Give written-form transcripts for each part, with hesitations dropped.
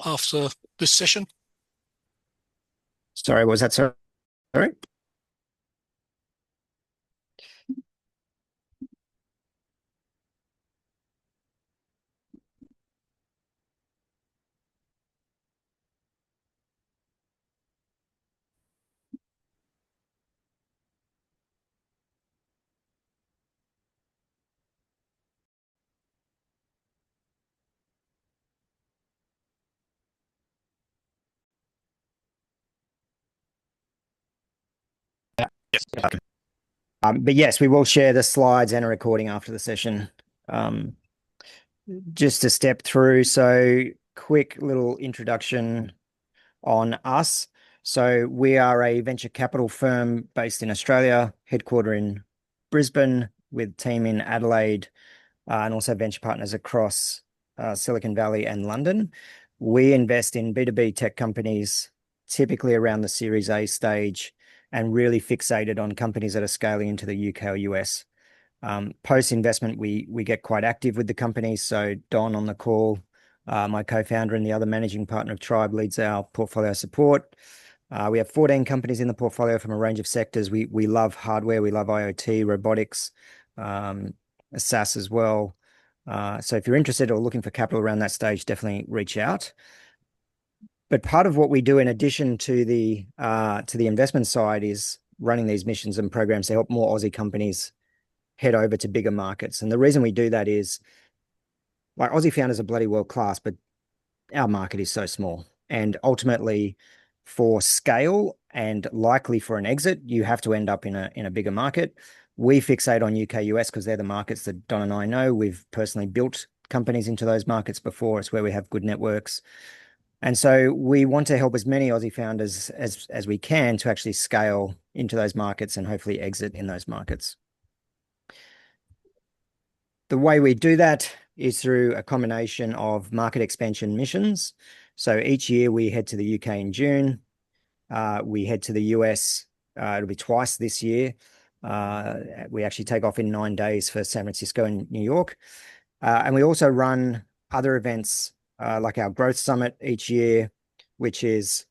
after this session. Sorry, was that sorry? Yes. Okay. But yes, we will share the slides and a recording after the session. Um, just to step through. So, quick little introduction on us. So, we are a venture capital firm based in Australia, headquartered in Brisbane, with team in Adelaide, and also venture partners across Silicon Valley and London. We invest in B2B tech companies, typically around the Series A stage, and really fixated on companies that are scaling into the UK or US. Post-investment, we get quite active with the companies. So Don on the call, my co-founder and the other managing partner of Tribe, leads our portfolio support. We have 14 companies in the portfolio from a range of sectors. We love hardware, we love IoT, robotics, SaaS as well. So if you're interested or looking for capital around that stage, definitely reach out. But part of what we do in addition to the investment side is running these missions and programs to help more Aussie companies head over to bigger markets. And the reason we do that is like Aussie founders are bloody world class, but our market is so small. And ultimately, for scale and likely for an exit, you have to end up in a bigger market. We fixate on UK, US because they're the markets that Don and I know. We've personally built companies into those markets before. It's where we have good networks. And so we want to help as many Aussie founders as we can to actually scale into those markets and hopefully exit in those markets. The way we do that is through a combination of market expansion missions. So each year we head to the UK in June. We head to the US. It'll be twice this year. We actually take off in 9 days for San Francisco and New York. And we also run other events like our Growth Summit each year, which is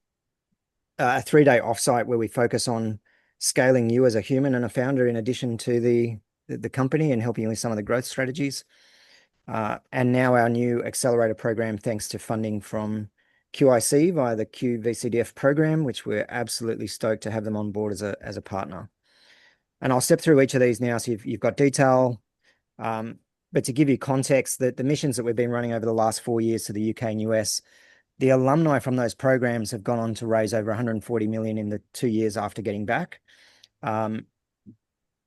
a 3-day offsite where we focus on scaling you as a human and a founder in addition to the company and helping you with some of the growth strategies. And now our new Accelerator program, thanks to funding from QIC via the QVCDF program, which we're absolutely stoked to have them on board as a partner. And I'll step through each of these now so you've got detail. But to give you context, the missions that we've been running over the last 4 years to the UK and US, the alumni from those programs have gone on to raise over 140 million in the 2 years after getting back.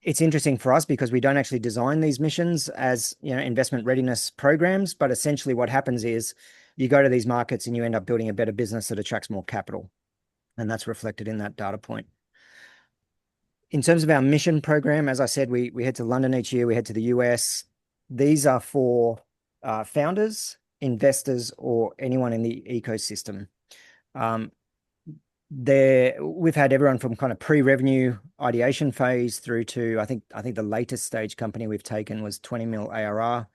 It's interesting for us because we don't actually design these missions as investment readiness programs, but essentially what happens is you go to these markets and you end up building a better business that attracts more capital. And that's reflected in that data point. In terms of our mission program, as I said, we head to London each year, we head to the US. These are for founders, investors, or anyone in the ecosystem. We've had everyone from kind of pre-revenue ideation phase through to I think the latest stage company we've taken was 20 mil ARR.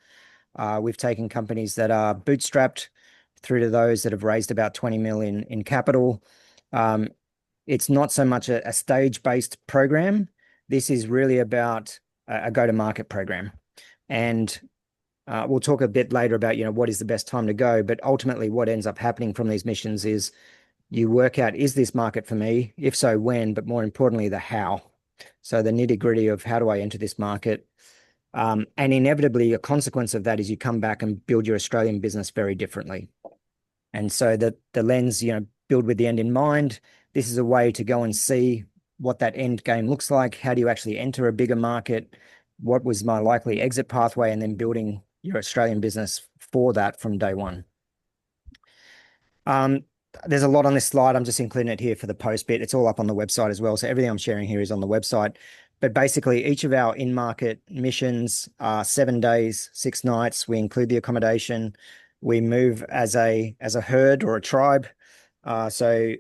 We've taken companies that are bootstrapped through to those that have raised about 20 mil in capital. It's not so much a stage-based program. This is really about a go-to-market program. And we'll talk a bit later about what is the best time to go. But ultimately, what ends up happening from these missions is you work out, is this market for me? If so, when? But more importantly, the how. So the nitty-gritty of how do I enter this market? And inevitably, a consequence of that is you come back and build your Australian business very differently. And so the lens, build with the end in mind. This is a way to go and see what that end game looks like. How do you actually enter a bigger market? What was my likely exit pathway? And then building your Australian business for that from day one. There's a lot on this slide. I'm just including it here for the post bit. It's all up on the website as well. So everything I'm sharing here is on the website. But basically, each of our in-market missions are 7 days, 6 nights. We include the accommodation. We move as a herd or a tribe. So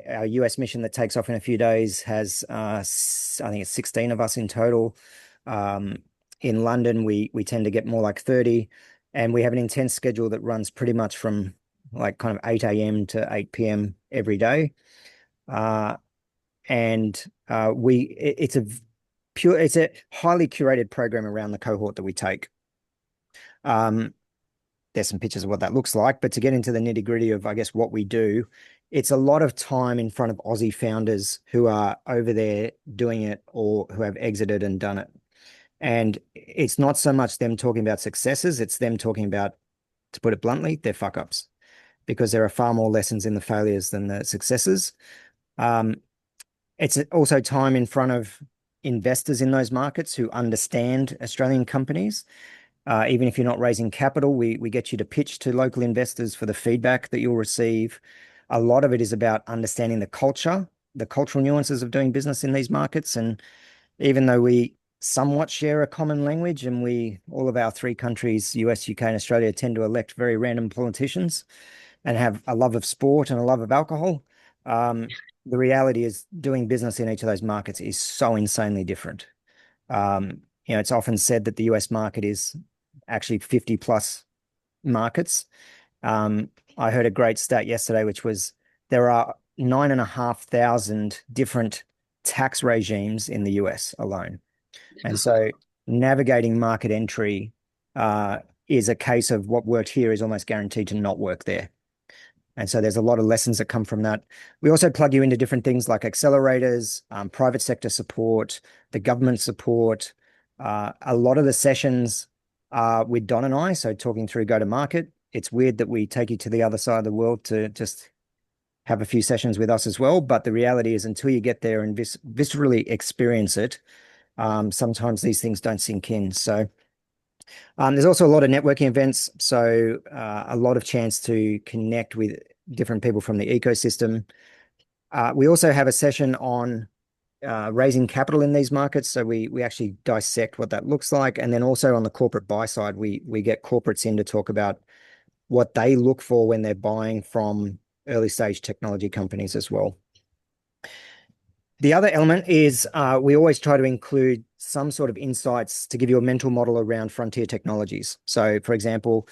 our US mission that takes off in a few days has, I think it's 16 of us in total. In London, we tend to get more like 30. And we have an intense schedule that runs pretty much from like kind of 8 a.m. to 8 p.m. every day. Uh, and it's a highly curated program around the cohort that we take. Um, there's some pictures of what that looks like, but to get into the nitty-gritty of, I guess, what we do, it's a lot of time in front of Aussie founders who are over there doing it or who have exited and done it. And it's not so much them talking about successes, it's them talking about, to put it bluntly, their fuck ups, because there are far more lessons in the failures than the successes. Um, it's also time in front of investors in those markets who understand Australian companies. Even if you're not raising capital, we get you to pitch to local investors for the feedback that you'll receive. A lot of it is about understanding the culture, the cultural nuances of doing business in these markets. And even though we somewhat share a common language and all of our three countries, US, UK, and Australia, tend to elect very random politicians and have a love of sport and a love of alcohol, the reality is doing business in each of those markets is so insanely different. It's often said that the US market is actually 50 plus markets. I heard a great stat yesterday, which was there are 9,500 different tax regimes in the US alone. And so navigating market entry is a case of what worked here is almost guaranteed to not work there. And so there's a lot of lessons that come from that. We also plug you into different things like accelerators, private sector support, the government support. A lot of the sessions are with Don and I, so talking through go to market. It's weird that we take you to the other side of the world to just have a few sessions with us as well. But the reality is, until you get there and viscerally experience it, sometimes these things don't sink in. So there's also a lot of networking events, so a lot of chance to connect with different people from the ecosystem. We also have a session on raising capital in these markets, so we actually dissect what that looks like, and then also on the corporate buy side, we get corporates in to talk about what they look for when they're buying from early stage technology companies as well. The other element is we always try to include some sort of insights to give you a mental model around frontier technologies. So, for example,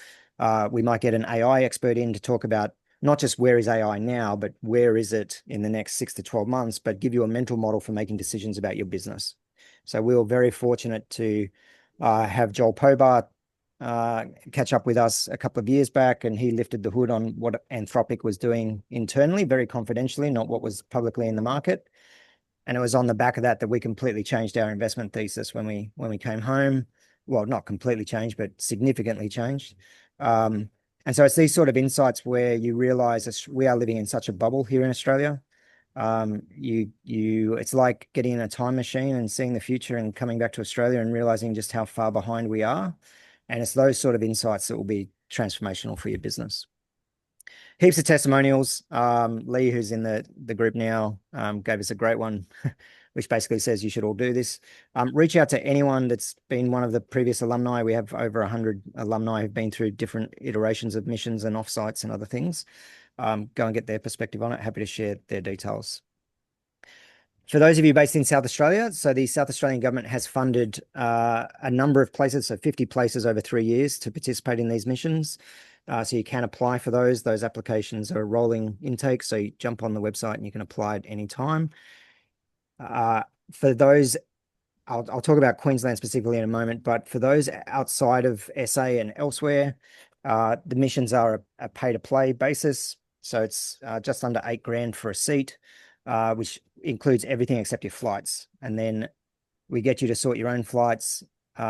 we might get an AI expert in to talk about not just where is AI now, but where is it in the next 6 to 12 months, but give you a mental model for making decisions about your business. So we were very fortunate to have Joel Pobart catch up with us a couple of years back, and he lifted the hood on what Anthropic was doing internally, very confidentially, not what was publicly in the market. And it was on the back of that that we completely changed our investment thesis when we came home. Well, not completely changed, but significantly changed. And so it's these sort of insights where you realize we are living in such a bubble here in Australia. It's like getting in a time machine and seeing the future and coming back to Australia and realizing just how far behind we are. And it's those sort of insights that will be transformational for your business. Heaps of testimonials. Lee, who's in the group now, gave us a great one, which basically says you should all do this. Reach out to anyone that's been one of the previous alumni. We have over 100 alumni who've been through different iterations of missions and offsites and other things. Go and get their perspective on it. Happy to share their details. For those of you based in South Australia, so the South Australian government has funded a number of places, so 50 places over 3 years to participate in these missions. So you can apply for those. Those applications are rolling intake, so you jump on the website and you can apply at any time. For those, I'll talk about Queensland specifically in a moment, but for those outside of SA and elsewhere, the missions are a pay-to-play basis. So it's just under $8,000 for a seat, which includes everything except your flights. And then we get you to sort your own flights.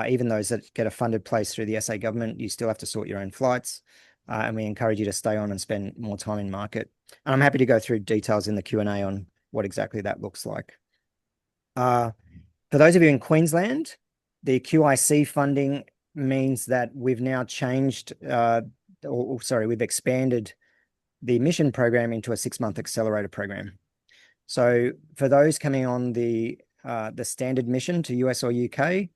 Even those that get a funded place through the SA government, you still have to sort your own flights. And we encourage you to stay on and spend more time in market. And I'm happy to go through details in the Q&A on what exactly that looks like. For those of you in Queensland, the QIC funding means that we've now changed, we've expanded the mission program into a 6-month accelerator program. So for those coming on the standard mission to US or UK,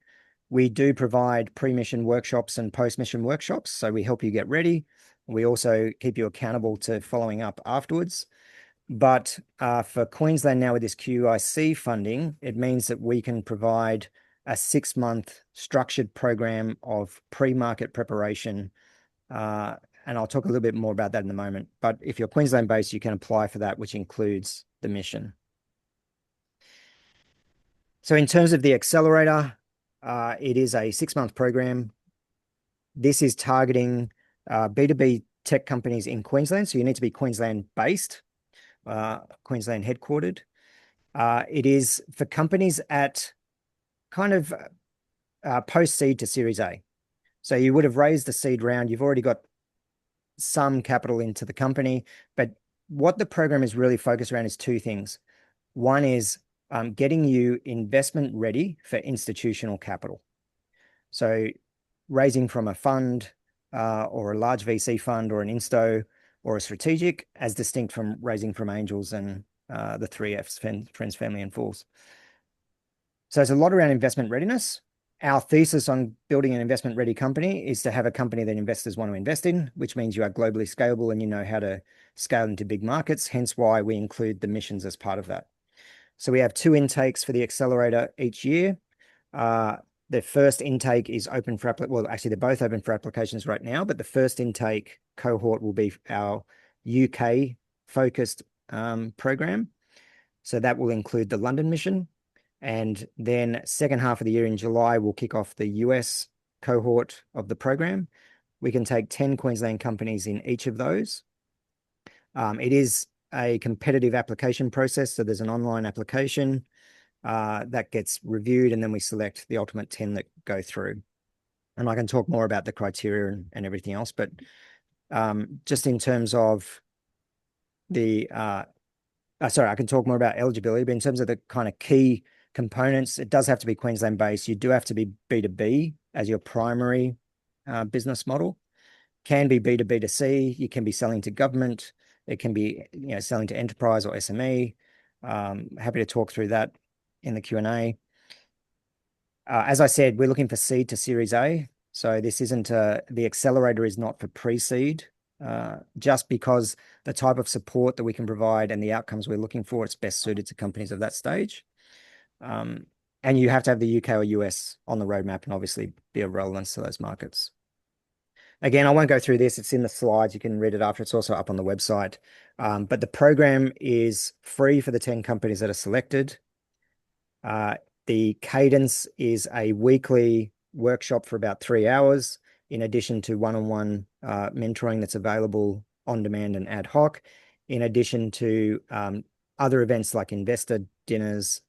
we do provide pre-mission workshops and post-mission workshops. So we help you get ready. We also keep you accountable to following up afterwards. But for Queensland now with this QIC funding, it means that we can provide a 6-month structured program of pre-market preparation and I'll talk a little bit more about that in a moment. But if you're Queensland based, you can apply for that, which includes the mission. So in terms of the Accelerator, it is a 6-month program. This is targeting B2B tech companies in Queensland. So you need to be Queensland based, Queensland headquartered. It is for companies at kind of post-seed to Series A. So you would have raised the seed round. You've already got some capital into the company, but what the program is really focused around is two things. One is getting you investment ready for institutional capital. So raising from a fund or a large VC fund or an insto or a strategic, as distinct from raising from angels and the 3Fs, friends, family, and fools. So it's a lot around investment readiness. Our thesis on building an investment ready company is to have a company that investors want to invest in, which means you are globally scalable and you know how to scale into big markets, hence why we include the missions as part of that. So we have 2 intakes for the Accelerator each year. The first intake is open for, well, actually they're both open for applications right now, but the first intake cohort will be our UK focused program. So that will include the London mission. And then second half of the year in July, we'll kick off the US cohort of the program. We can take 10 Queensland companies in each of those. It is a competitive application process. So there's an online application that gets reviewed, and then we select the ultimate 10 that go through. And I can talk more about the criteria and everything else, but just in terms of the, sorry, I can talk more about eligibility, but in terms of the kind of key components, it does have to be Queensland based. You do have to be B2B as your primary business model. Can be B2B2C. You can be selling to government. It can be selling to enterprise or SME. Happy to talk through that in the Q&A. As I said, we're looking for seed to Series A. So this isn't the Accelerator is not for pre-seed, just because the type of support that we can provide and the outcomes we're looking for, it's best suited to companies of that stage. And you have to have the UK or US on the roadmap and obviously be of relevance to those markets. Again, I won't go through this. It's in the slides. You can read it after. It's also up on the website. But the program is free for the 10 companies that are selected. The cadence is a weekly workshop for about 3 hours, in addition to one-on-one mentoring that's available on demand and ad hoc, in addition to other events like investor dinners.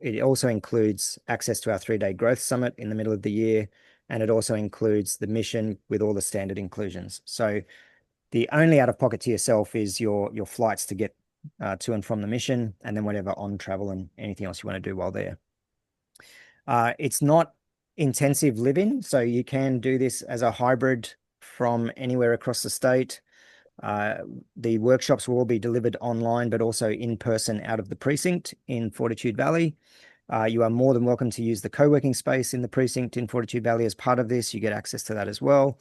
It also includes access to our 3-day growth summit in the middle of the year, and it also includes the mission with all the standard inclusions. So the only out-of-pocket to yourself is your flights to get to and from the mission, and then whatever on travel and anything else you want to do while there. It's not intensive living, so you can do this as a hybrid from anywhere across the state. The workshops will all be delivered online, but also in person out of the precinct in Fortitude Valley. You are more than welcome to use the co-working space in the precinct in Fortitude Valley as part of this. You get access to that as well.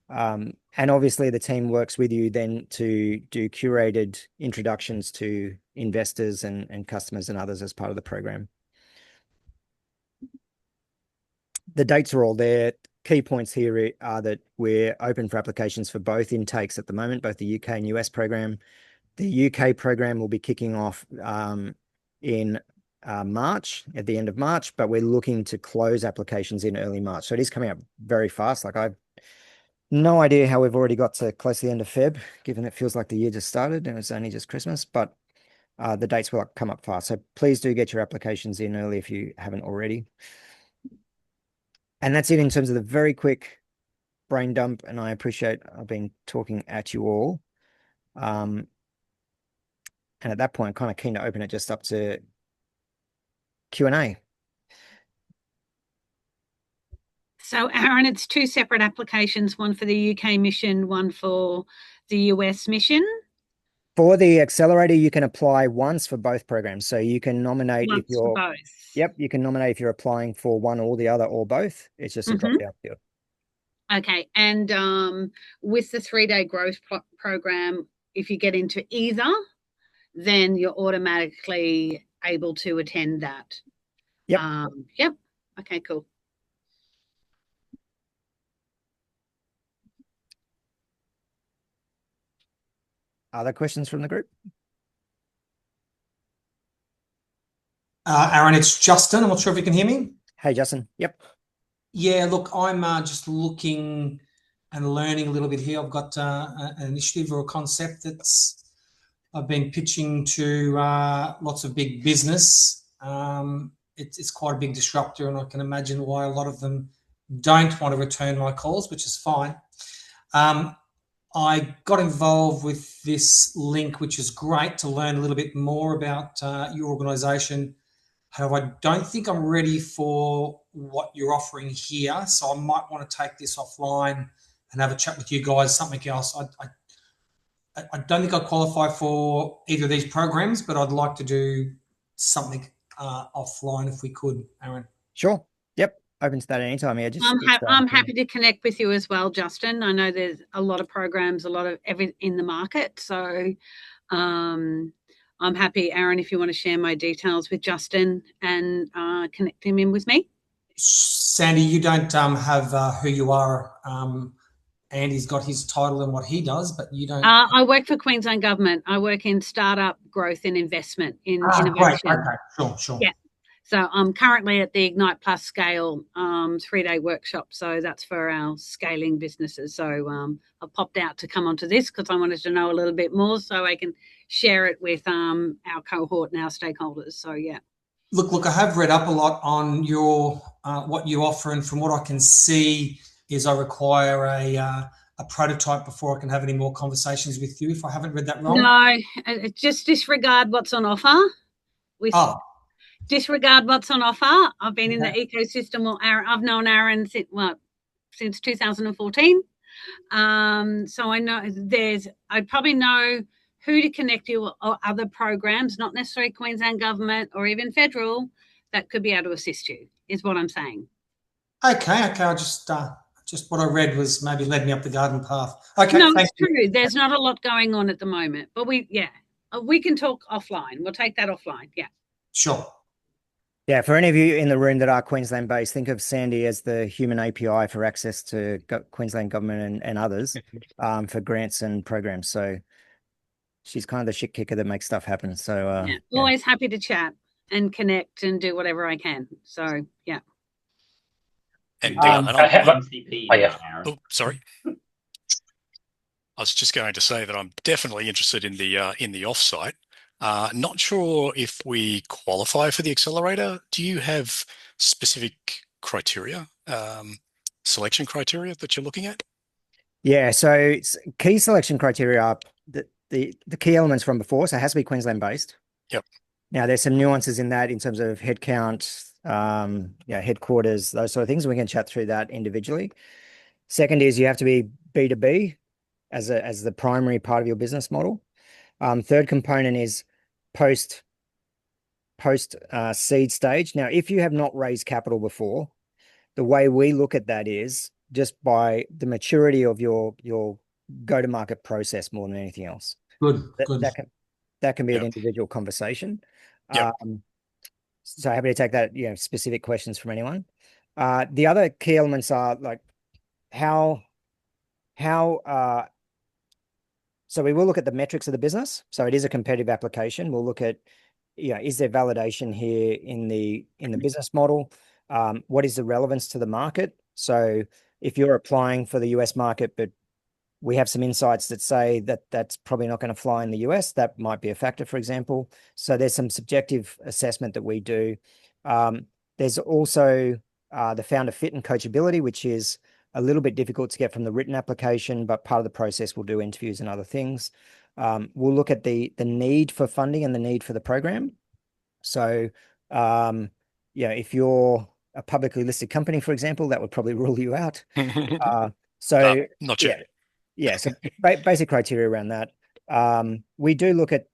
And obviously the team works with you then to do curated introductions to investors and customers and others as part of the program. The dates are all there. Key points here are that we're open for applications for both intakes at the moment, both the UK and US program. The UK program will be kicking off in March, at the end of March, but we're looking to close applications in early March. So it is coming up very fast. Like I've no idea how we've already got to close to the end of Feb, given it feels like the year just started and it's only just Christmas, but the dates will come up fast. So please do get your applications in early if you haven't already. And that's it in terms of the very quick brain dump. And I appreciate I've been talking at you all. And at that point, I'm kind of keen to open it just up to Q&A. So, Aaron, it's 2 separate applications, one for the UK mission, one for the US mission. For the Accelerator, you can apply once for both programs. So you can nominate once if you're for both. Yep, you can nominate if you're applying for one or the other or both. It's just a drop-down field. Okay, and with the 3-day growth program, if you get into either, then you're automatically able to attend that. Yep. Yep. Okay, cool. Other questions from the group? Aaron, it's Justin. I'm not sure if you can hear me. Hey, Justin. Yep. Yeah, look, I'm just looking and learning a little bit here. I've got an initiative or a concept that's I've been pitching to lots of big business. It's quite a big disruptor, and I can imagine why a lot of them don't want to return my calls, which is fine. I got involved with this link, which is great to learn a little bit more about your organisation. However, I don't think I'm ready for what you're offering here, so I might want to take this offline and have a chat with you guys. Something else. I don't think I qualify for either of these programs, but I'd like to do something offline if we could, Aaron. Sure. Yep. Open to that anytime. Yeah, I'm happy to connect with you as well, Justin. I know there's a lot of programs, a lot of everything in the market. So I'm happy, Aaron, if you want to share my details with Justin and connect him in with me. Sandy, you don't have who you are. Andy's got his title and what he does, but you don't. I work for Queensland Government. I work in startup growth and investment in innovation. Great. Okay, sure. Yeah. So I'm currently at the Ignite Plus Scale 3-day workshop. So that's for our scaling businesses. So I popped out to come onto this because I wanted to know a little bit more so I can share it with our cohort and our stakeholders. So, yeah. Look, I have read up a lot on your what you offer, and from what I can see is I require a prototype before I can have any more conversations with you, if I haven't read that wrong. No, just disregard what's on offer. Disregard what's on offer. I've been in the ecosystem. I've known Aaron since 2014. So I know I'd probably know who to connect you or other programs, not necessarily Queensland Government or even federal, that could be able to assist you, is what I'm saying. Okay. I just what I read was maybe led me up the garden path. Okay. No, it's true. There's not a lot going on at the moment, but we can talk offline. We'll take that offline. Yeah. Sure. Yeah, for any of you in the room that are Queensland based, think of Sandy as the human API for access to Queensland government and others for grants and programs. So she's kind of the shit kicker that makes stuff happen. So always happy to chat and connect and do whatever I can. So yeah. And sorry. I was just going to say that I'm definitely interested in the offsite. Not sure if we qualify for the accelerator. Do you have specific criteria, selection criteria that you're looking at? Yeah, so key selection criteria are the key elements from before. So it has to be Queensland based. Yep. Now there's some nuances in that in terms of headcount, headquarters, those sort of things. We can chat through that individually. Second is you have to be B2B as the primary part of your business model. Third component is post seed stage. Now, if you have not raised capital before, the way we look at that is just by the maturity of your go-to-market process more than anything else. Good. That can be an individual conversation. Yep. So happy to take that, specific questions from anyone. The other key elements are like how so we will look at the metrics of the business. So it is a competitive application. We'll look at, is there validation here in the business model? What is the relevance to the market? So if you're applying for the US market, but we have some insights that say that that's probably not going to fly in the US, that might be a factor, for example. So there's some subjective assessment that we do. There's also the founder fit and coachability, which is a little bit difficult to get from the written application, but part of the process we'll do interviews and other things. We'll look at the need for funding and the need for the program. So, if you're a publicly listed company, for example, that would probably rule you out. Not yet. Yeah. So basic criteria around that. We do look at,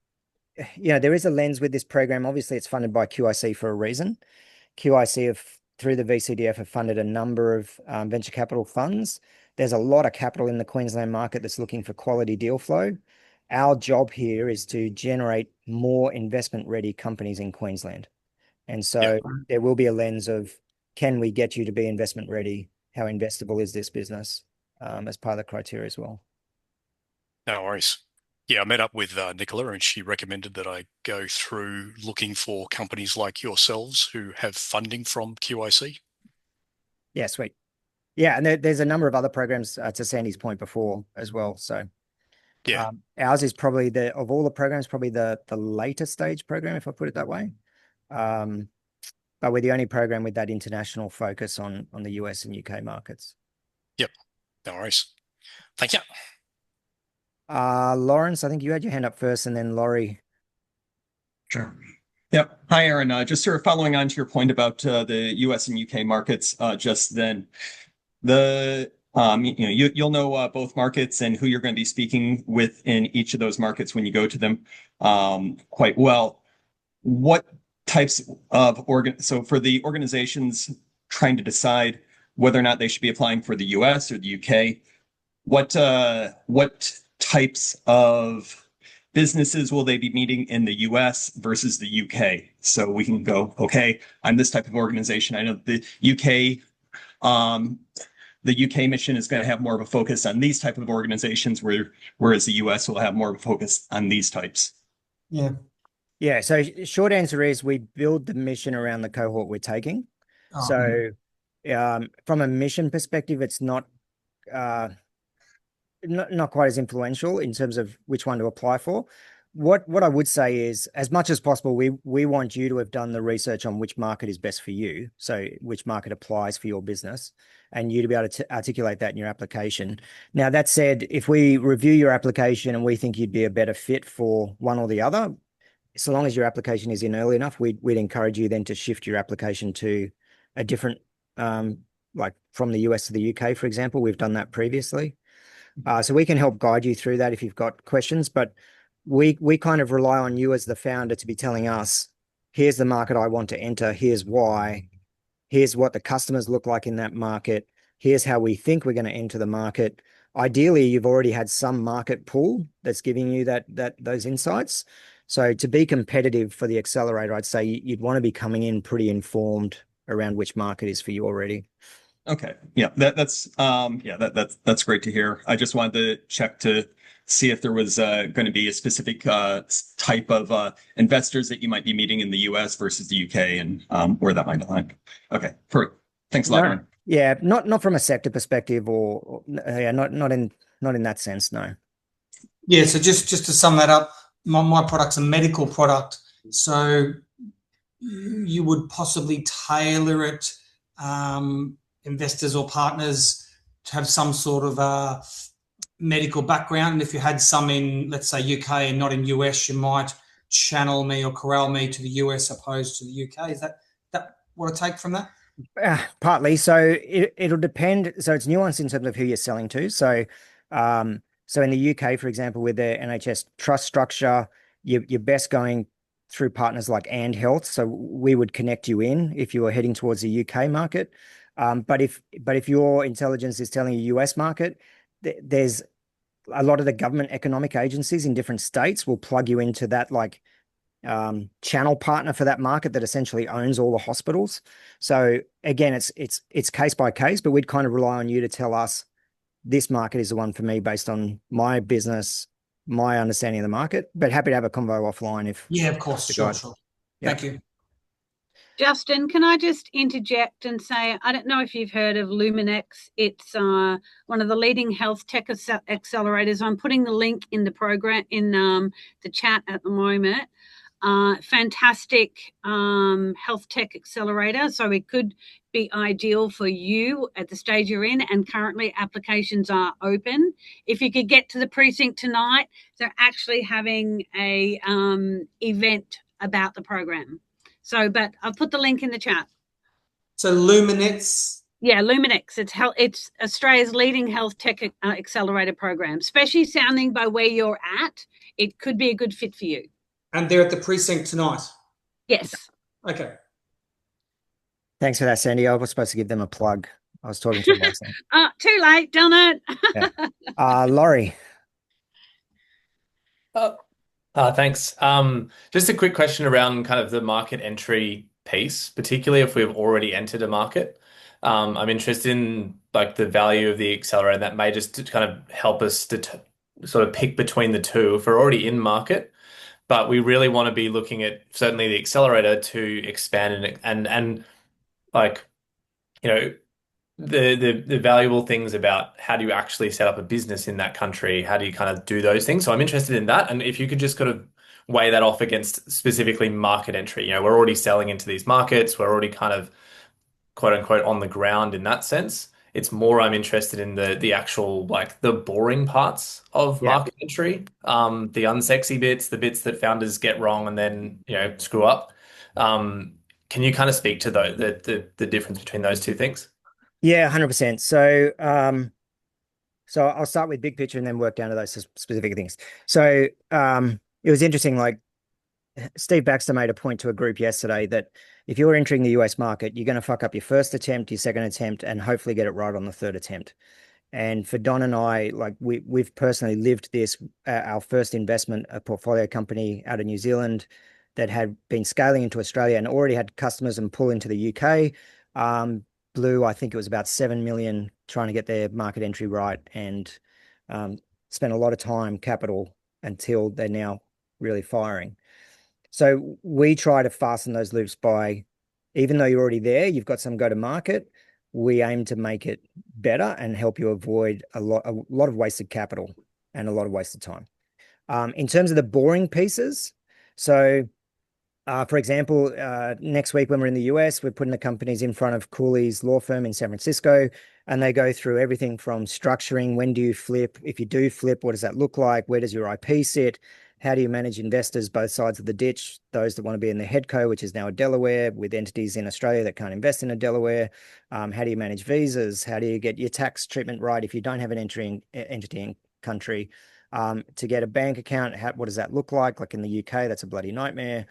there is a lens with this program. Obviously, it's funded by QIC for a reason. QIC through the VCDF have funded a number of venture capital funds. There's a lot of capital in the Queensland market that's looking for quality deal flow. Our job here is to generate more investment-ready companies in Queensland. And so there will be a lens of, can we get you to be investment-ready? How investable is this business as part of the criteria as well? No worries. Yeah, I met up with Nicola, and she recommended that I go through looking for companies like yourselves who have funding from QIC. Yeah, sweet. Yeah, and there's a number of other programs to Sandy's point before as well. So Yeah, ours is probably of all the programs, probably the later stage program, if I put it that way. Um, but we're the only program with that international focus on the US and UK markets. yep, no worries. Thank you. Lawrence, I think you had your hand up first, and then Laurie. Sure. Yep. Hi, Aaron. Just sort of following on to your point about the US and UK markets just then. You'll know both markets and who you're going to be speaking with in each of those markets when you go to them quite well. What types of so for the organizations trying to decide whether or not they should be applying for the US or the UK, what types of businesses will they be meeting in the US versus the UK? So we can go, okay, I'm this type of organization. I know um, the UK mission is going to have more of a focus on these type of organizations, whereas the US will have more of a focus on these types. Yeah. Yeah, so short answer is we build the mission around the cohort we're taking. So from a mission perspective, it's uh, not quite as influential in terms of which one to apply for. What I would say is, as much as possible, we want you to have done the research on which market is best for you, so which market applies for your business, and you to be able to articulate that in your application. Now, that said, if we review your application and we think you'd be a better fit for one or the other, so long as your application is in early enough, we'd encourage you then to shift your application to a different, like from the US to the UK, for example. We've done that previously. So we can help guide you through that if you've got questions, but we kind of rely on you as the founder to be telling us, here's the market I want to enter, here's why, here's what the customers look like in that market, here's how we think we're going to enter the market. Ideally, you've already had some market pool that's giving you those insights. So to be competitive for the accelerator, I'd say you'd want to be coming in pretty informed around which market is for you already. Okay. Yeah, that's great to hear. I just wanted to check to see if there was going to be a specific type of investors that you might be meeting in the US versus the UK and where that might align. Okay, perfect. Thanks a lot, Aaron. Yeah, not from a sector perspective or yeah, not in that sense, no. Yeah, so just to sum that up, my product's a medical product, so you would possibly tailor it, investors or partners to have some sort of medical background. And if you had some in, let's say, UK and not in US, you might channel me or corral me to the US opposed to the UK. Is that what I take from that? Partly. So it'll depend. So it's nuanced in terms of who you're selling to. So in the UK, for example, with their NHS trust structure, you're best going through partners like And Health. So we would connect you in if you were heading towards the UK market. But if your intelligence is telling you US market, there's a lot of the government economic agencies in different states will plug you into that channel partner for that market that essentially owns all the hospitals. So again, it's case by case, but we'd kind of rely on you to tell us this market is the one for me based on my business, my understanding of the market. But happy to have a convo offline if. Yeah, of course. Sure. Yeah. Thank you. Justin, can I just interject and say, I don't know if you've heard of Luminex. It's one of the leading health tech accelerators. I'm putting the link in the program in the chat at the moment. Fantastic health tech accelerator. So it could be ideal for you at the stage you're in, and currently applications are open. If you could get to the precinct tonight, they're actually having a event about the program. So, but I'll put the link in the chat. So Luminex. Yeah, Luminex. It's Australia's leading health tech accelerator program. Especially sounding by where you're at, it could be a good fit for you. And they're at the precinct tonight? Yes. Okay. Thanks for that, Sandy. I was supposed to give them a plug. I was talking to them last night. Too late, done it. Yeah. Laurie. Thanks. Just a quick question around kind of the market entry piece, particularly if we've already entered a market. I'm interested in like the value of the accelerator that may just kind of help us sort of pick between the two if we're already in market, but we really want to be looking at certainly the accelerator to expand and like, you know, the valuable things about how do you actually set up a business in that country? How do you kind of do those things? So I'm interested in that. And if you could just kind of weigh that off against specifically market entry. You know, we're already selling into these markets. We're already kind of quote unquote on the ground in that sense. It's more I'm interested in the actual like the boring parts of Yeah. market entry, the unsexy bits, the bits that founders get wrong and then screw up. Um, can you kind of speak to the difference between those two things? Yeah, 100%. So I'll start with big picture and then work down to those specific things. So it was interesting, like Steve Baxter made a point to a group yesterday that if you're entering the US market, you're going to fuck up your first attempt, your second attempt, and hopefully get it right on the third attempt. And for Don and I, like we've personally lived this. Our first investment, a portfolio company out of New Zealand that had been scaling into Australia and already had customers and pull into the UK, blew, I think it was about 7 million trying to get their market entry right, and spent a lot of time, capital, until they're now really firing. So we try to fasten those loops by, even though you're already there, you've got some go to market. We aim to make it better and help you avoid a lot of wasted capital and a lot of wasted time. In terms of the boring pieces, so for example, next week when we're in the US, we're putting the companies in front of Cooley's law firm in San Francisco, and they go through everything from structuring, when do you flip? If you do flip, what does that look like? Where does your IP sit? How do you manage investors both sides of the ditch? Those that want to be in the headco, which is now a Delaware, with entities in Australia that can't invest in a Delaware. How do you manage visas? How do you get your tax treatment right if you don't have an entity in country? To get a bank account, what does that look like? Like in the UK, that's a bloody nightmare.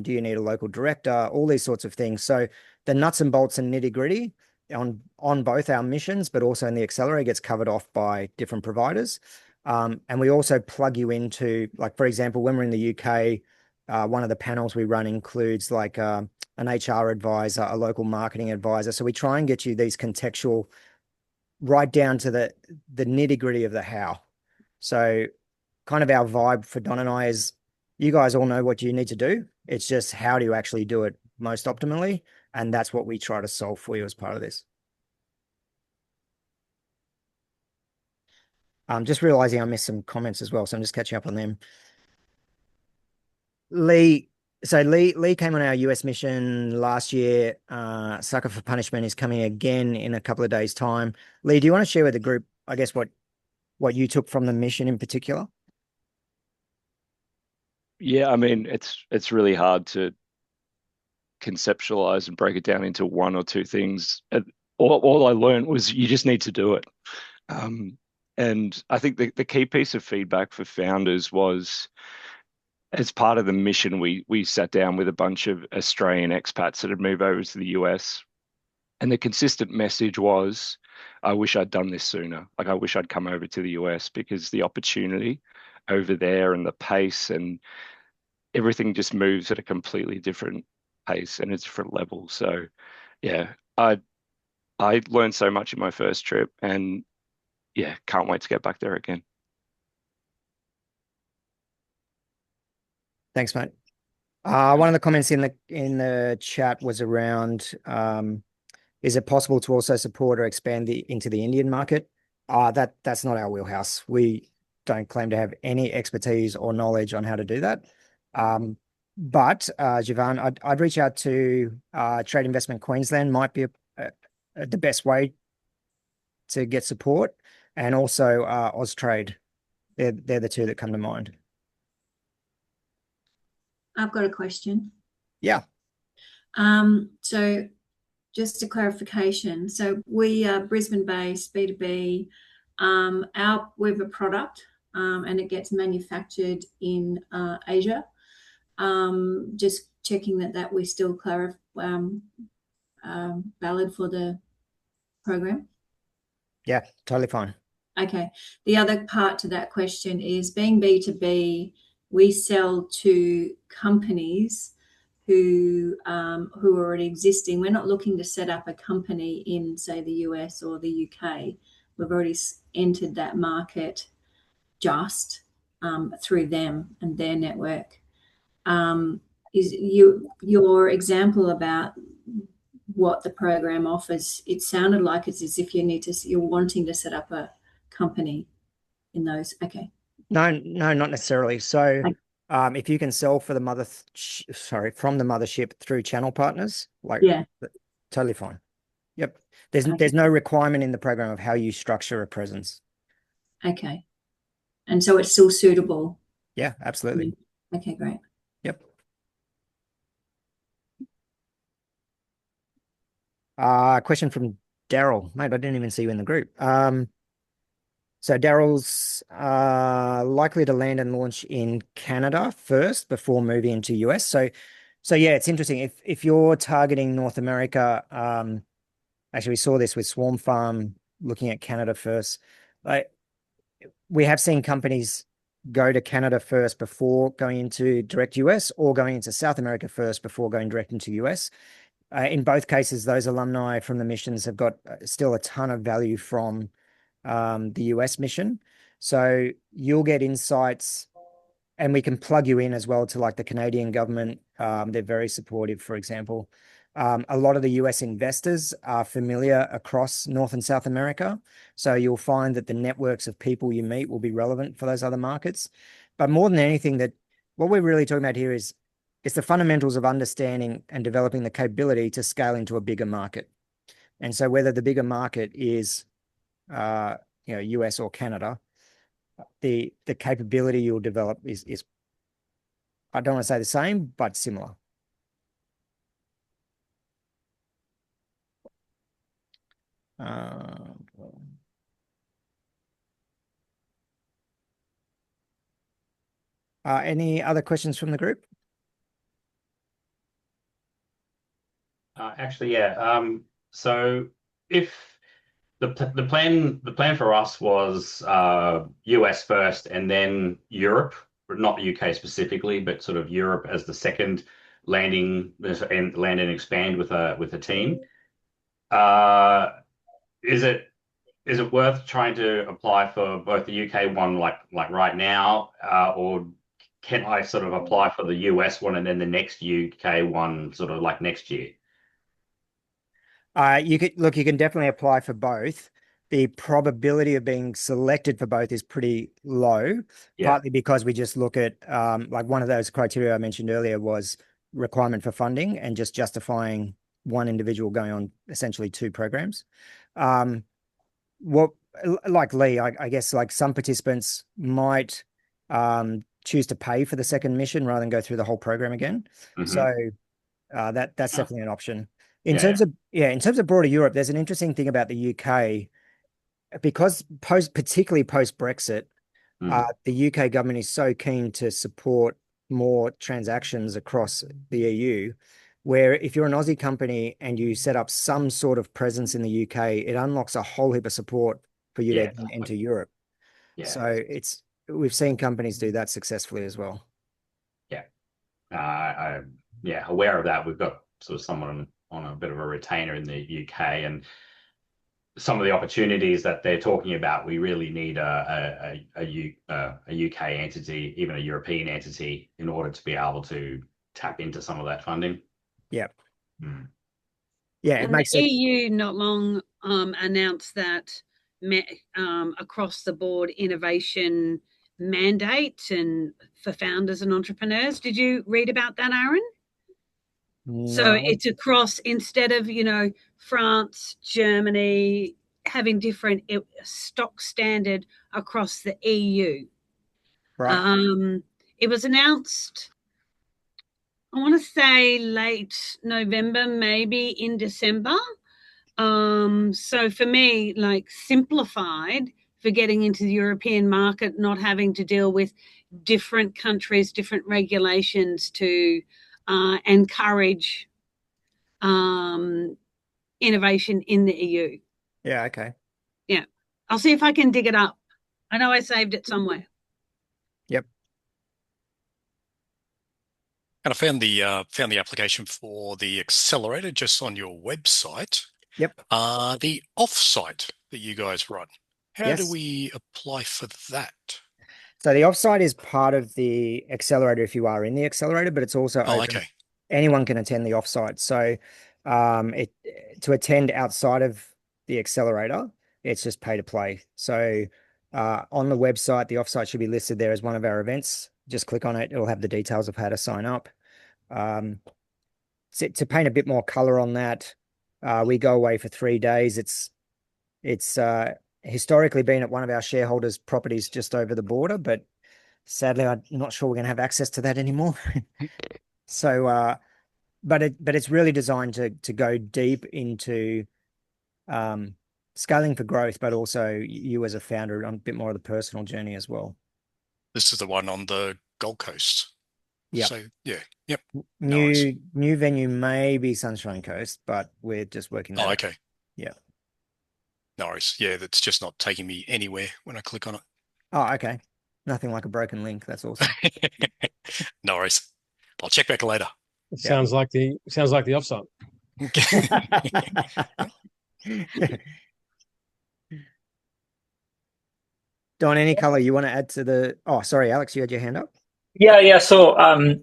Do you need a local director? All these sorts of things. So the nuts and bolts and nitty gritty on both our missions, but also in the accelerator gets covered off by different providers. And we also plug you into, like, for example, when we're in the UK, one of the panels we run includes like an HR advisor, a local marketing advisor. So we try and get you these contextual right down to the nitty gritty of the how. So kind of our vibe for Don and I is you guys all know what you need to do. It's just how do you actually do it most optimally? And that's what we try to solve for you as part of this. I'm just realizing I missed some comments as well, so I'm just catching up on them. Lee came on our US mission last year. Sucker for Punishment is coming again in a couple of days' time. Lee, do you want to share with the group, I guess, what you took from the mission in particular? Yeah, I mean, it's really hard to conceptualize and break it down into one or two things. All I learned was you just need to do it. And I think the key piece of feedback for founders was, as part of the mission, we sat down with a bunch of Australian expats that had moved over to the US. And the consistent message was, I wish I'd done this sooner. Like, I wish I'd come over to the US, because the opportunity over there and the pace and everything just moves at a completely different pace and a different level. So yeah, I learned so much in my first trip, and yeah, can't wait to get back there again. Thanks, mate. One of the comments in the chat was around, is it possible to also support or expand into the Indian market? That's not our wheelhouse. We don't claim to have any expertise or knowledge on how to do that. But Javan, I'd reach out to Trade Investment Queensland, might be the best way to get support, and also Austrade. They're the two that come to mind. I've got a question. Yeah. So just a clarification. So we are Brisbane-based, B2B. We have a product and it gets manufactured in Asia. Just checking that we're still valid for the program. Yeah, totally fine. Okay. The other part to that question is, being B2B, we sell to companies who are already existing. We're not looking to set up a company in, say, the US or the UK. We've already entered that market just through them and their network. Is your example about what the program offers? It sounded like it's as if you're wanting to set up a company in those. Okay. No, not necessarily. So, if you can sell for the from the mothership through channel partners, like, Yeah. totally fine. Yep. There's no requirement in the program of how you structure a presence. Okay. And so it's still suitable. Yeah, absolutely. Okay, great. Yep. Question from Daryl. Mate, I didn't even see you in the group. So Daryl's likely to land and launch in Canada first before moving into US. So yeah, it's interesting. If you're targeting North America, actually we saw this with Swarm Farm looking at Canada first. We have seen companies go to Canada first before going into direct US, or going into South America first before going direct into US. In both cases, those alumni from the missions have got still a ton of value from the US mission. So you'll get insights, and we can plug you in as well to like the Canadian government. They're very supportive, for example. A lot of the US investors are familiar across North and South America. So you'll find that the networks of people you meet will be relevant for those other markets. But more than anything, that what we're really talking about here is it's the fundamentals of understanding and developing the capability to scale into a bigger market. And so whether the bigger market is US or Canada, the capability you'll develop is I don't want to say the same, but similar. Any other questions from the group? Actually, yeah. So if the plan for us was US first and then Europe, but not the UK specifically, but sort of Europe as the second landing and land and expand with a team. Is it worth trying to apply for both the UK one like right now, or can I sort of apply for the US one and then the next UK one sort of like next year? You can definitely apply for both. The probability of being selected for both is pretty low, partly because we just look at like one of those criteria I mentioned earlier was requirement for funding and just justifying one individual going on essentially two programs. What like Lee, I guess like some participants might choose to pay for the second mission rather than go through the whole program again. So that's definitely an option. In terms of broader Europe, there's an interesting thing about the UK because particularly post Brexit, the UK government is so keen to support more transactions across the EU, where if you're an Aussie company and you set up some sort of presence in the UK, it unlocks a whole heap of support for you to enter Europe. So we've seen companies do that successfully as well. I'm aware of that. We've got sort of someone on a bit of a retainer in the UK, and some of the opportunities that they're talking about, we really need a UK entity, even a European entity, in order to be able to tap into some of that funding. Yeah. Yeah, it makes sense. The EU not long announced that across the board innovation mandate and for founders and entrepreneurs. Did you read about that, Aaron? No. So it's across, instead of, France, Germany, having different stock standard across the EU. Right. It was announced, I want to say late November, maybe in December. So for me, like simplified for getting into the European market, not having to deal with different countries, different regulations to encourage innovation in the EU. Yeah, okay. Yeah. I'll see if I can dig it up. I know I saved it somewhere. Yep. And I found the application for the Accelerator just on your website. Yep. The offsite that you guys run. How do we apply for that? So the offsite is part of the accelerator if you are in the accelerator, but it's also Oh, open. okay. Anyone can attend the offsite. So it to attend outside of the accelerator, it's just pay to play. So on the website, the offsite should be listed there as one of our events. Just click on it. It'll have the details of how to sign up. To paint a bit more color on that, we go away for 3 days. It's historically been at one of our shareholders' properties just over the border, but sadly, I'm not sure we're going to have access to that anymore. So, but it's really designed to go deep into scaling for growth, but also you as a founder on a bit more of the personal journey as well. This is the one on the Gold Coast. Yeah. So yeah, yep. No worries. New venue may be Sunshine Coast, but we're just working that Oh, out. okay. Yeah. No worries. Yeah, that's just not taking me anywhere when I click on it. Oh, okay. Nothing like a broken link. That's awesome. No worries. I'll check back later. It sounds like the offsite. Don, any color you want to add to the? Oh, sorry, Alex, you had your hand up. Yeah. So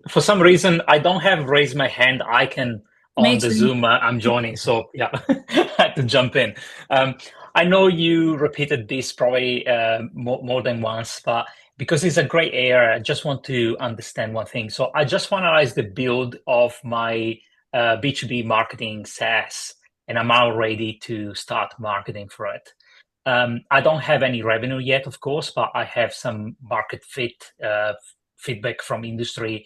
for some reason, I don't have raise my hand icon Me on the too. Zoom I'm joining. So yeah, I had to jump in. I know you repeated this probably more than once, but because it's a great area, I just want to understand one thing. So I just finalized the build of my B2B marketing SaaS, and I'm now ready to start marketing for it. I don't have any revenue yet, of course, but I have some market fit feedback from industry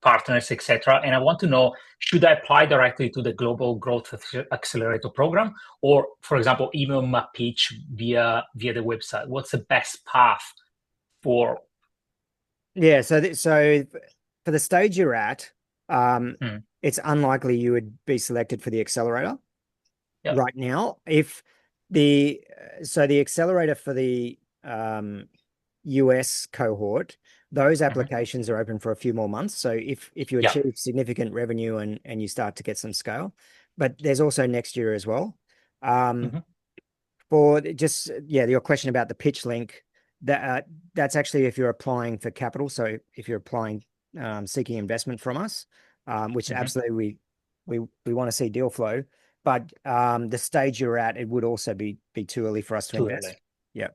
partners, etc. And I want to know, should I apply directly to the Global Growth Accelerator program, or, for example, email my pitch via the website? What's the best path for? Yeah, so for the stage you're at, it's unlikely you would be selected for the accelerator right now. If the accelerator for the US cohort, those applications are open for a few more months. So if you achieve significant revenue and you start to get some scale, but there's also next year as well. For just your question about the pitch link, that's actually if you're applying for capital. So if you're applying seeking investment from us, which absolutely we want to see deal flow, but the stage you're at, it would also be too early for us to invest. Early. Yeah.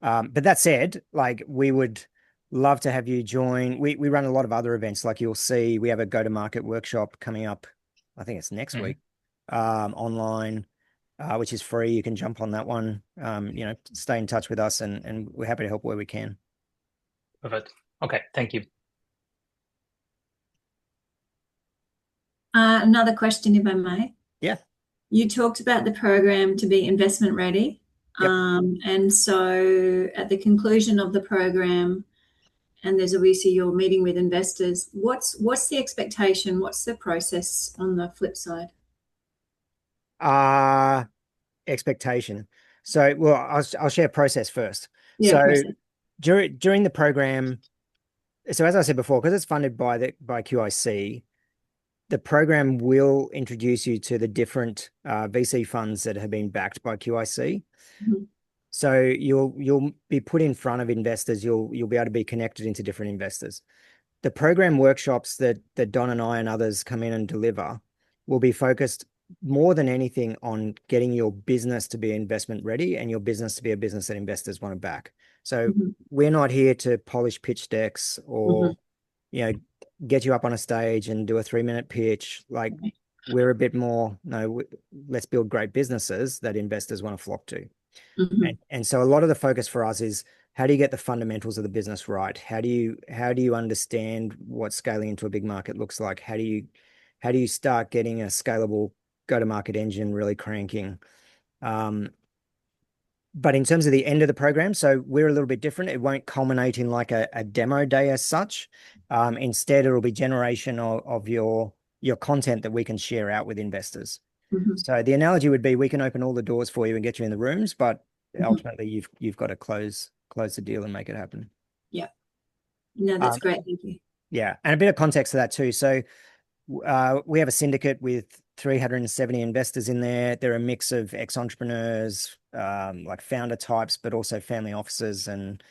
But that said, like, we would love to have you join. We run a lot of other events. Like, you'll see, we have a go-to-market workshop coming up. I think it's next week, online, which is free. You can jump on that one. Stay in touch with us, and we're happy to help where we can. Perfect. Okay, thank you. Another question, if I may. Yeah. You talked about the program to be investment ready. Yep. And so at the conclusion of the program, and there's obviously you're meeting with investors, what's the expectation? What's the process on the flip side? Expectation. So, well, I'll share process first. Yeah, so process. during the program, so as I said before, because it's funded by QIC, the program will introduce you to the different VC funds that have been backed by QIC. So you'll be put in front of investors. You'll be able to be connected into different investors. The program workshops that Don and I and others come in and deliver will be focused more than anything on getting your business to be investment ready and your business to be a business that investors want to back. So we're not here to polish pitch decks or get you up on a stage and do a 3-minute pitch. Like, we're a bit more, let's build great businesses that investors want to flock to. And so a lot of the focus for us is, how do you get the fundamentals of the business right? How do you understand what scaling into a big market looks like? How do you start getting a scalable go-to-market engine really cranking? But in terms of the end of the program, so we're a little bit different. It won't culminate in like a demo day as such. Instead, it'll be generation of your content that we can share out with investors. So the analogy would be, we can open all the doors for you and get you in the rooms, but ultimately you've got to close the deal and make it happen. Yeah. No, that's great. Thank you. Yeah. And a bit of context to that too. So we have a syndicate with 370 investors in there. They're a mix of ex-entrepreneurs, like founder types, but also family offices and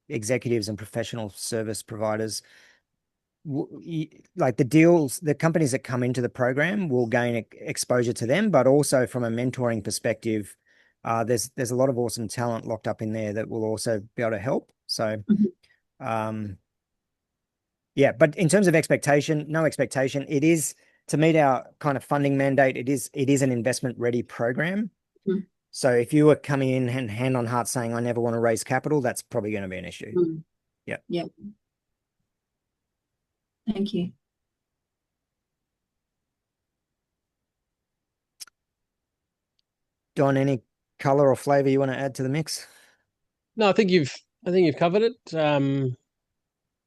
executives and professional service providers. Like the companies that come into the program will gain exposure to them, but also from a mentoring perspective, there's a lot of awesome talent locked up in there that will also be able to help. So, yeah, but in terms of expectation, no expectation. It is to meet our kind of funding mandate. It is an investment ready program. So if you were coming in and hand on heart saying, I never want to raise capital, that's probably going to be an issue. Yeah. Yeah. Thank you. Don, any color or flavor you want to add to the mix? No, I think you've covered it.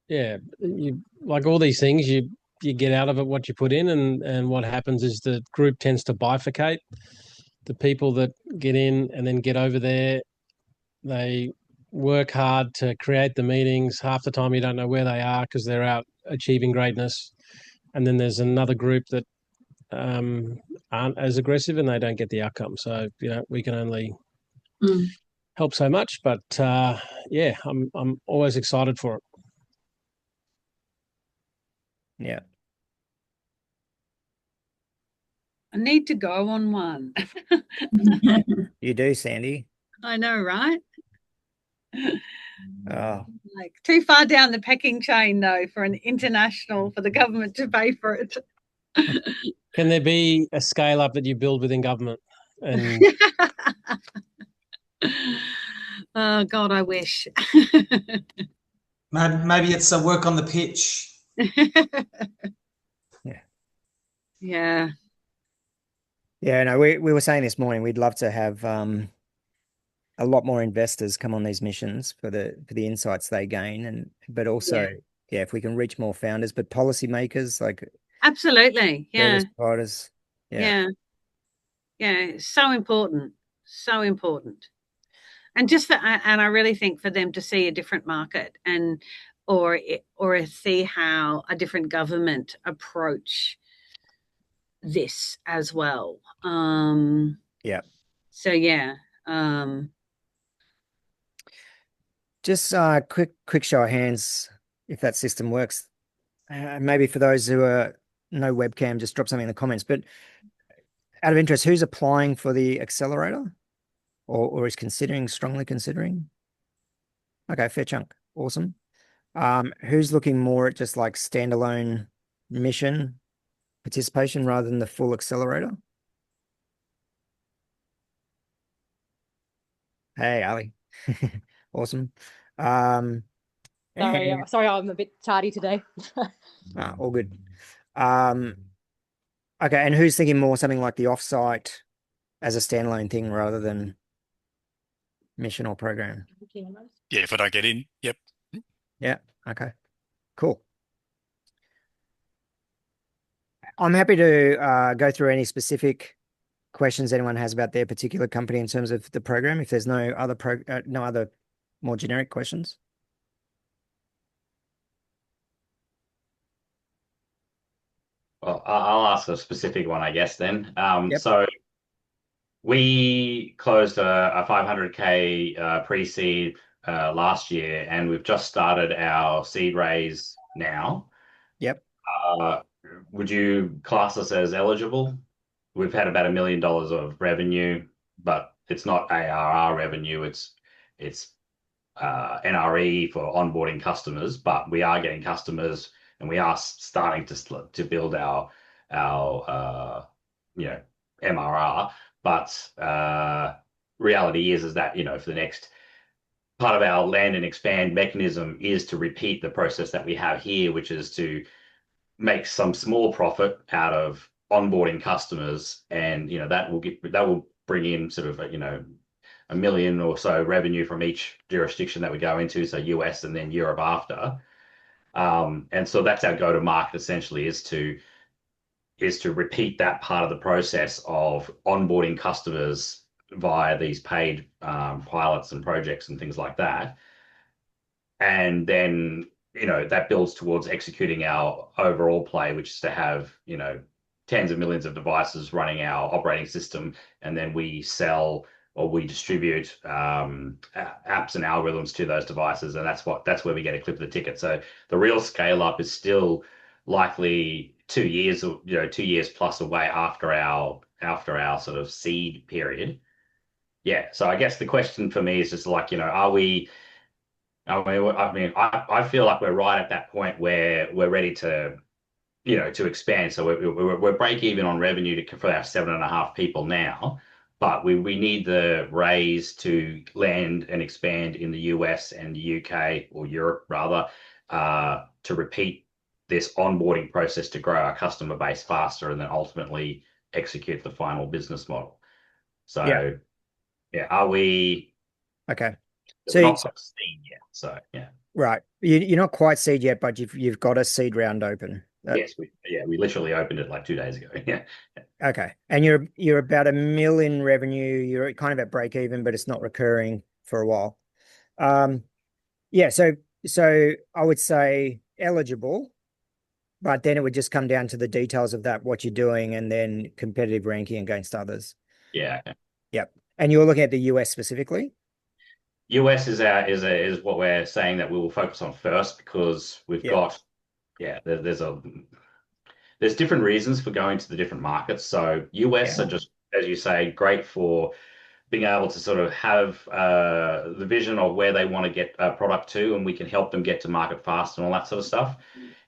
Yeah, you like all these things, you get out of it what you put in, and what happens is the group tends to bifurcate. The people that get in and then get over there, they work hard to create the meetings. Half the time you don't know where they are because they're out achieving greatness. And then there's another group that aren't as aggressive and they don't get the outcome. So, we can only help so much. But yeah, I'm always excited for it. Yeah. I need to go on one. You do, Sandy. I know, right? Oh. Like too far down the pecking chain, though, for the government to pay for it. Can there be a scale up that you build within government? And oh God, I wish. Maybe it's a work on the pitch. Yeah. Yeah. Yeah, no, we were saying this morning we'd love to have a lot more investors come on these missions for the insights they gain, but also if we can reach more founders, but policymakers, like absolutely, yeah, service providers, yeah, it's so important, and and I really think for them to see a different market or see how a different government approach this as well. Yeah. So yeah. Just quick show of hands if that system works. Maybe for those who are no webcam, just drop something in the comments. But out of interest, who's applying for the accelerator, or is strongly considering? Okay, fair chunk. Awesome. Who's looking more at just like standalone mission participation rather than the full accelerator? Hey, Ali. Awesome. Sorry, I'm a bit tardy today. All good. Okay, and who's thinking more something like the offsite as a standalone thing rather than mission or program? Yeah, if I don't get in, yep. Yeah, okay, cool. I'm happy to go through any specific questions anyone has about their particular company in terms of the program, if there's no other more generic questions. Well, I'll ask a specific one, I guess, then. Yep. So we closed a 500K pre-seed last year, and we've just started our seed raise now. Yep. Would you class us as eligible? We've had about $1 million of revenue, but it's not ARR revenue. It's NRE for onboarding customers, but we are getting customers, and we are starting to build our MRR. But reality is that for the next part of our land and expand mechanism is to repeat the process that we have here, which is to make some small profit out of onboarding customers, and that will bring in sort of $1 million or so revenue from each jurisdiction that we go into, so US and then Europe after. And so that's our go-to-market essentially, is to repeat that part of the process of onboarding customers via these paid pilots and projects and things like that. And then that builds towards executing our overall play, which is to have tens of millions of devices running our operating system, and then we sell or we distribute apps and algorithms to those devices, and that's where we get a clip of the ticket. So the real scale up is still likely 2 years, or 2 years plus away after our sort of seed period. Yeah. So I guess the question for me is just like, are we? I feel like we're right at that point where we're ready to expand. So we're break even on revenue for our 7.5 people now, but we need the raise to land and expand in the US and the UK, or Europe rather, to repeat this onboarding process to grow our customer base faster and then ultimately execute the final business model. So yeah, are we? Okay. We're not quite seed yet. So yeah. Right. You're not quite seed yet, but you've got a seed round open. Yes, we literally opened it like 2 days ago. Yeah. Okay. And you're about $1 million revenue. You're kind of at break even, but it's not recurring for a while. Yeah, so I would say eligible, but then it would just come down to the details of that, what you're doing, and then competitive ranking against others. Yeah. Yep. And you're looking at the US specifically? US is what we're saying that we will focus on first, because we've got there's different reasons for going to the different markets. So US are just, as you say, great for being able to sort of have the vision of where they want to get a product to, and we can help them get to market fast and all that sort of stuff.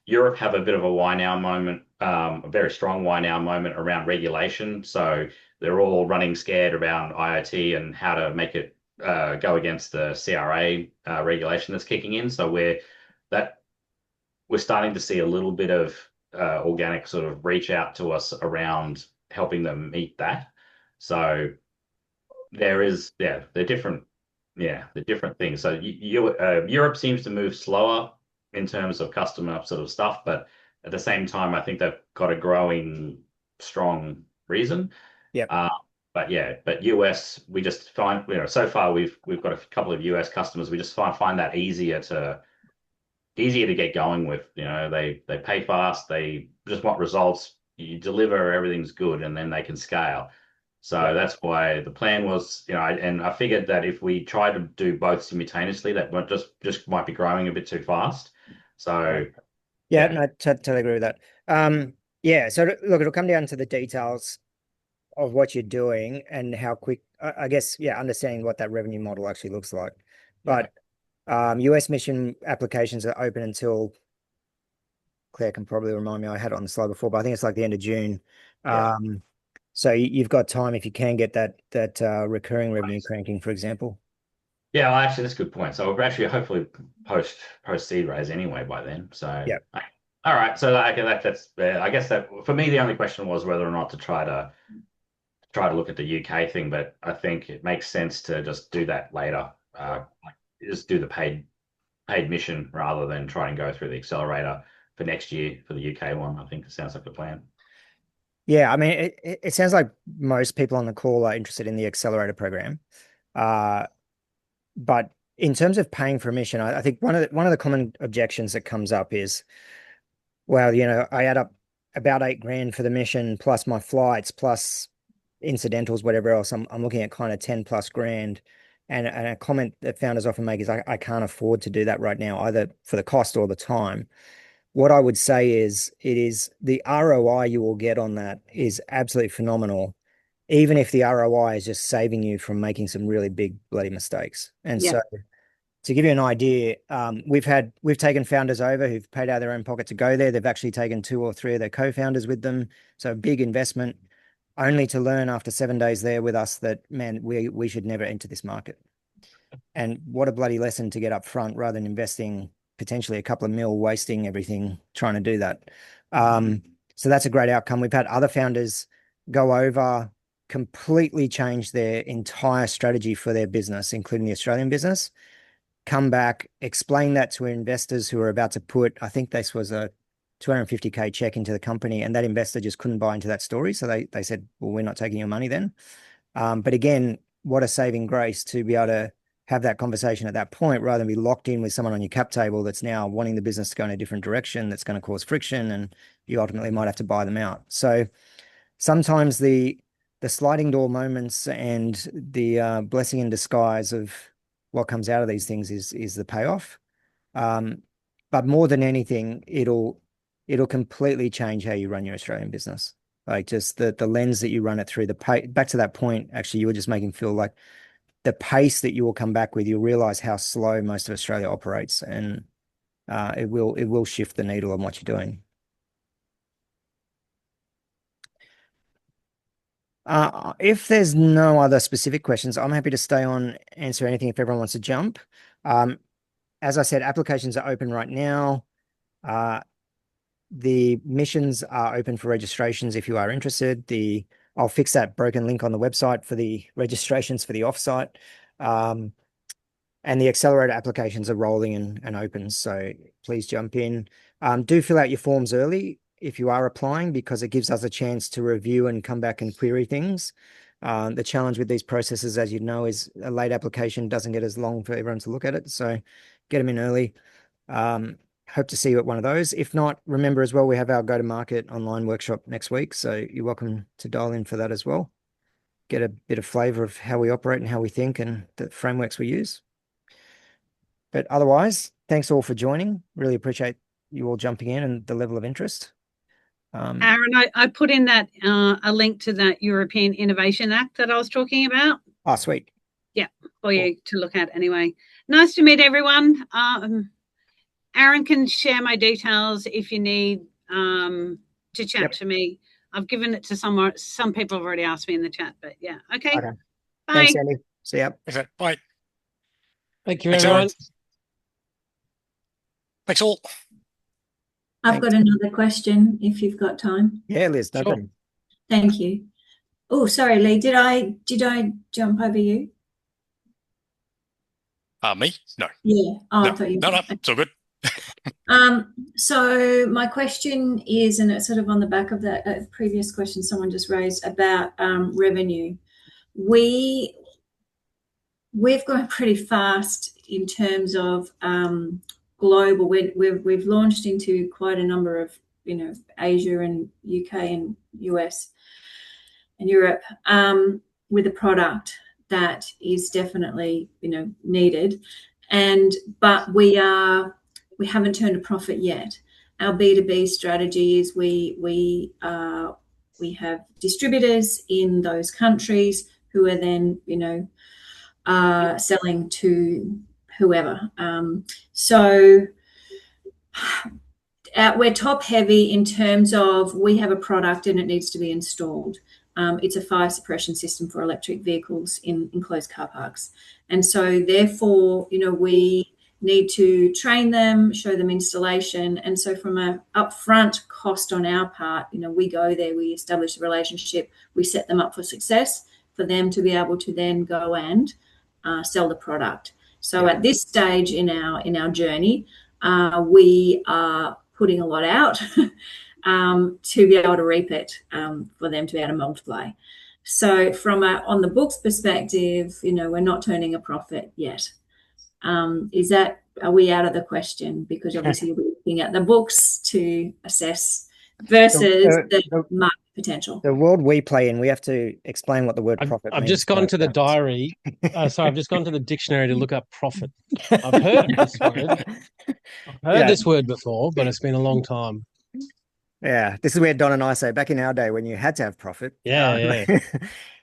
Europe have a bit of a why now moment, a very strong why now moment around regulation. So they're all running scared around IoT and how to make it go against the CRA regulation that's kicking in. So we're starting to see a little bit of organic sort of reach out to us around helping them meet that. So they're different things. So Europe seems to move slower in terms of customer sort of stuff, but at the same time, I think they've got a growing strong reason. Yeah. But US, we just find, so far we've got a couple of US customers. We just find that easier to get going with. They pay fast. They just want results. You deliver, everything's good, and then they can scale. So that's why the plan was, and I figured that if we try to do both simultaneously, that might just might be growing a bit too fast. So no, totally agree with that. So look, it'll come down to the details of what you're doing and how quick, I guess, understanding what that revenue model actually looks like. But US mission applications are open until, Claire can probably remind me, I had it on the slide before, but I think it's like the end of June. So you've got time if you can get that recurring revenue cranking, for example. Yeah, well, actually, that's a good point. So we're actually hopefully post seed raise anyway by then. So all right. So I guess that for me the only question was whether or not to try to look at the UK thing, but I think it makes sense to just do that later. Just do the paid mission rather than try and go through the accelerator for next year for the UK one. I think it sounds like a plan. Yeah, I mean, it sounds like most people on the call are interested in the accelerator program. But in terms of paying for a mission, I think one of the common objections that comes up is, well, I add up about $8,000 for the mission, plus my flights, plus incidentals, whatever else. I'm looking at kind of 10 plus grand. And a comment that founders often make is, I can't afford to do that right now, either for the cost or the time. What I would say is the ROI you will get on that is absolutely phenomenal, even if the ROI is just saving you from making some really big bloody mistakes. And so to give you an idea, we've taken founders over who've paid out of their own pocket to go there. They've actually taken 2 or 3 of their co-founders with them. So big investment, only to learn after 7 days there with us that, man, we should never enter this market. And what a bloody lesson to get up front rather than investing potentially a couple of mil, wasting everything trying to do that. So that's a great outcome. We've had other founders go over, completely change their entire strategy for their business, including the Australian business, come back, explain that to investors who are about to put, I think this was a $250K check into the company, and that investor just couldn't buy into that story. So they said, well, we're not taking your money then. But again, what a saving grace to be able to have that conversation at that point rather than be locked in with someone on your cap table that's now wanting the business to go in a different direction that's going to cause friction, and you ultimately might have to buy them out. So sometimes the sliding door moments and the blessing in disguise of what comes out of these things is the payoff. But more than anything, it'll completely change how you run your Australian business. Like just the lens that you run it through, back to that point, actually, you were just making feel like the pace that you will come back with, you'll realize how slow most of Australia operates, and it will shift the needle on what you're doing. If there's no other specific questions, I'm happy to stay on, answer anything if everyone wants to jump. As I said, applications are open right now. The missions are open for registrations if you are interested. I'll fix that broken link on the website for the registrations for the offsite. And the Accelerator applications are rolling and open, so please jump in. Do fill out your forms early if you are applying, because it gives us a chance to review and come back and query things. The challenge with these processes, as you know, is a late application doesn't get as long for everyone to look at it, so get them in early. Hope to see you at one of those. If not, remember as well, we have our go-to-market online workshop next week, so you're welcome to dial in for that as well. Get a bit of flavor of how we operate and how we think and the frameworks we use. But otherwise, thanks all for joining. Really appreciate you all jumping in and the level of interest. Aaron, I put in that a link to that European Innovation Act that I was talking about. Oh, sweet. Yeah, for you to look at anyway. Nice to meet everyone. Aaron can share my details if you need to chat to me. I've given it to someone. Some people have already asked me in the chat, but yeah. Okay. Bye. Thanks, Andy. See ya. Bye. Thank you, everyone. Thanks all. I've got another question if you've got time. Yeah, Liz, no problem. Thank you. Oh, sorry, Lee. Did I jump over you? Me? No. Yeah. Oh, no. I thought you. No, it's all good. So my question is, and it's sort of on the back of that previous question someone just raised about revenue. We've gone pretty fast in terms of global. We've launched into quite a number of, Asia and UK and US and Europe with a product that is definitely, needed. But we haven't turned a profit yet. Our B2B strategy is we have distributors in those countries who are then, selling to whoever. So we're top heavy in terms of we have a product and it needs to be installed. It's a fire suppression system for electric vehicles in enclosed car parks. And so therefore, we need to train them, show them installation. And so from a upfront cost on our part, we go there, we establish a relationship, we set them up for success for them to be able to then go and sell the product. So at this stage in our journey, we are putting a lot out to be able to reap it, for them to be able to multiply. So from on the books perspective, we're not turning a profit yet. Are we out of the question? Because obviously we're looking at the books to assess versus the market potential. The world we play in, we have to explain what the word profit means. I've just gone to the diary. I've just gone to the dictionary to look up profit. I've heard this word. I've heard this word before, but it's been a long time. Yeah, this is where Don and I say back in our day when you had to have profit. Yeah.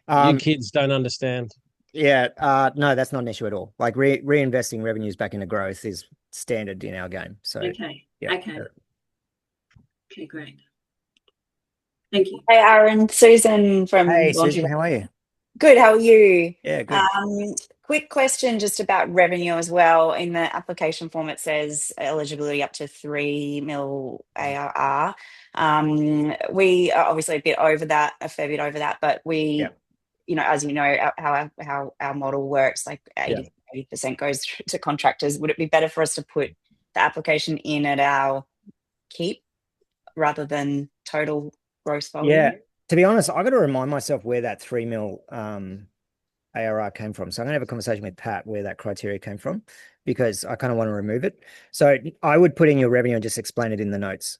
You kids don't understand. Yeah, no, that's not an issue at all. Like reinvesting revenues back into growth is standard in our game. So okay, great. Thank you. Hey, Aaron, Susan from. Hey, Susan, how are you? Good. How are you? Yeah, good. Quick question just about revenue as well. In the application form, it says eligibility up to 3 mil ARR. We are obviously a fair bit over that, but we, as you know, how our model works, like 80% goes to contractors. Would it be better for us to put the application in at our keep rather than total gross volume? Yeah, to be honest, I got to remind myself where that 3 mil ARR came from. So I'm going to have a conversation with Pat where that criteria came from, because I kind of want to remove it. So I would put in your revenue and just explain it in the notes.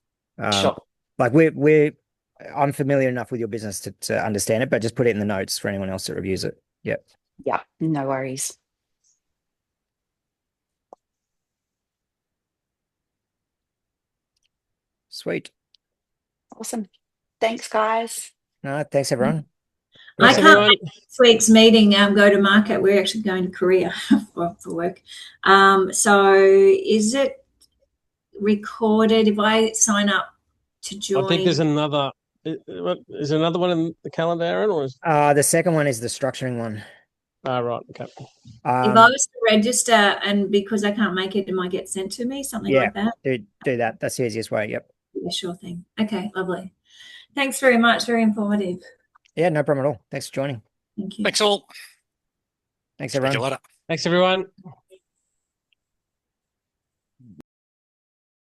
Sure. Like I'm familiar enough with your business to understand it, but just put it in the notes for anyone else that reviews it. Yeah. Yeah, no worries. Sweet. Awesome. Thanks, guys. No, thanks everyone. I Thanks, can't everyone. make next week's meeting go to market. We're actually going to Korea for work. So is it recorded if I sign up to join? I think there's another. Is there another one in the calendar, Aaron, or is? The second one is the structuring one. Right. Okay. If I was to register and because I can't make it, it might get sent to me, something like that? Do that. That's the easiest way. Yep. Yeah, sure thing. Okay, lovely. Thanks very much. Very informative. Yeah, no problem at all. Thanks for joining. Thank you. Thanks all. Thanks Speak to everyone. you later. Thanks, everyone.